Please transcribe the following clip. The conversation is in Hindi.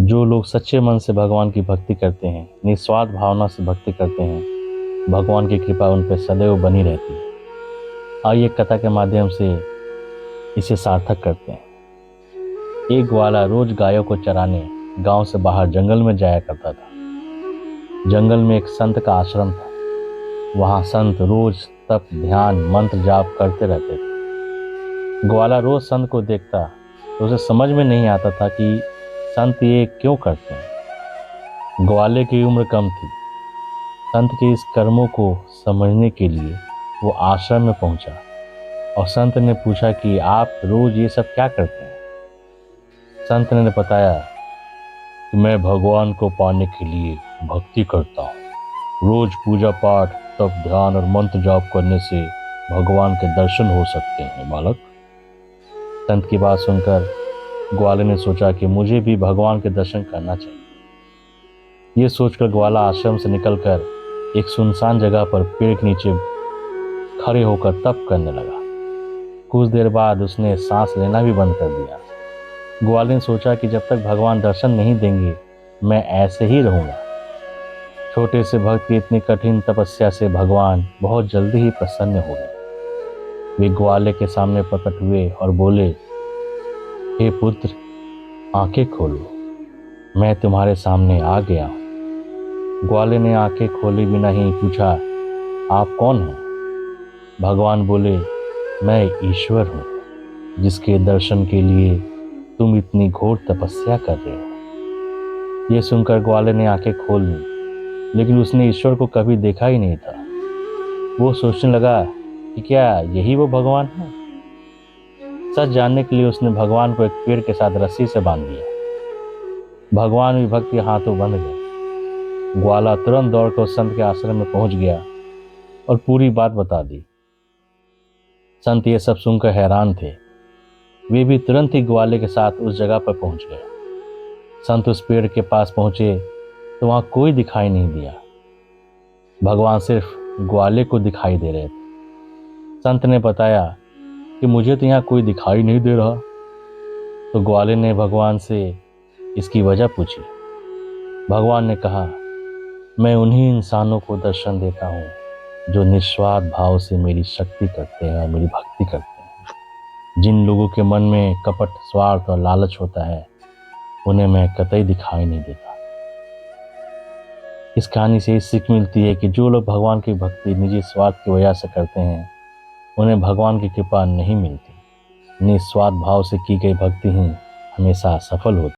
जो लोग सच्चे मन से भगवान की भक्ति करते हैं, निस्वार्थ भावना से भक्ति करते हैं, भगवान की कृपा उन पर सदैव बनी रहती है। आइए कथा के माध्यम से इसे सार्थक करते हैं। एक ग्वाला रोज गायों को चराने गांव से बाहर जंगल में जाया करता था। जंगल में एक संत का आश्रम था। वहां संत रोज तप, ध्यान, मंत्र जाप करते रहते थे। ग्वाला रोज संत को देखता तो उसे समझ में नहीं आता था कि संत ये क्यों करते हैं। ग्वाले की उम्र कम थी। संत के इस कर्मों को समझने के लिए वो आश्रम में पहुंचा और संत ने पूछा कि आप रोज ये सब क्या करते हैं। संत ने बताया कि मैं भगवान को पाने के लिए भक्ति करता हूँ। रोज पूजा पाठ, तप, ध्यान और मंत्र जाप करने से भगवान के दर्शन हो सकते हैं बालक। संत की बात सुनकर ग्वाले ने सोचा कि मुझे भी भगवान के दर्शन करना चाहिए। ये सोचकर ग्वाला आश्रम से निकलकर एक सुनसान जगह पर पेड़ के नीचे खड़े होकर तप करने लगा। कुछ देर बाद उसने सांस लेना भी बंद कर दिया। ग्वाले ने सोचा कि जब तक भगवान दर्शन नहीं देंगे मैं ऐसे ही रहूंगा। छोटे से भक्त की इतनी कठिन तपस्या से भगवान बहुत जल्दी ही प्रसन्न हो गए। वे ग्वाले के सामने प्रकट हुए और बोले, हे पुत्र, आंखें खोलो, मैं तुम्हारे सामने आ गया हूँ। ग्वाले ने आंखें खोले बिना ही पूछा, आप कौन हैं? भगवान बोले, मैं ईश्वर हूँ, जिसके दर्शन के लिए तुम इतनी घोर तपस्या कर रहे हो। ये सुनकर ग्वाले ने आंखें खोल ली, लेकिन उसने ईश्वर को कभी देखा ही नहीं था। वो सोचने लगा कि क्या यही वो भगवान है। सच जानने के लिए उसने भगवान को एक पेड़ के साथ रस्सी से बांध दिया। भगवान भी भक्त के हाथों बंध गए। ग्वाला तुरंत दौड़कर उस संत के आश्रम में पहुंच गया और पूरी बात बता दी। संत ये सब सुनकर हैरान थे। वे भी तुरंत ही ग्वाले के साथ उस जगह पर पहुंच गए। संत उस पेड़ के पास पहुंचे तो वहां कोई दिखाई नहीं दिया। भगवान सिर्फ ग्वाले को दिखाई दे रहे थे। संत ने बताया कि मुझे तो यहाँ कोई दिखाई नहीं दे रहा। तो ग्वाले ने भगवान से इसकी वजह पूछी। भगवान ने कहा, मैं उन्हीं इंसानों को दर्शन देता हूँ जो निस्वार्थ भाव से मेरी शक्ति करते हैं और मेरी भक्ति करते हैं। जिन लोगों के मन में कपट, स्वार्थ और लालच होता है, उन्हें मैं कतई दिखाई नहीं देता। इस कहानी से ये सीख मिलती है कि जो लोग भगवान की भक्ति निजी स्वार्थ की वजह से करते हैं, उन्हें भगवान की कृपा नहीं मिलती। निस्वार्थ भाव से की गई भक्ति ही हमेशा सफल होती है।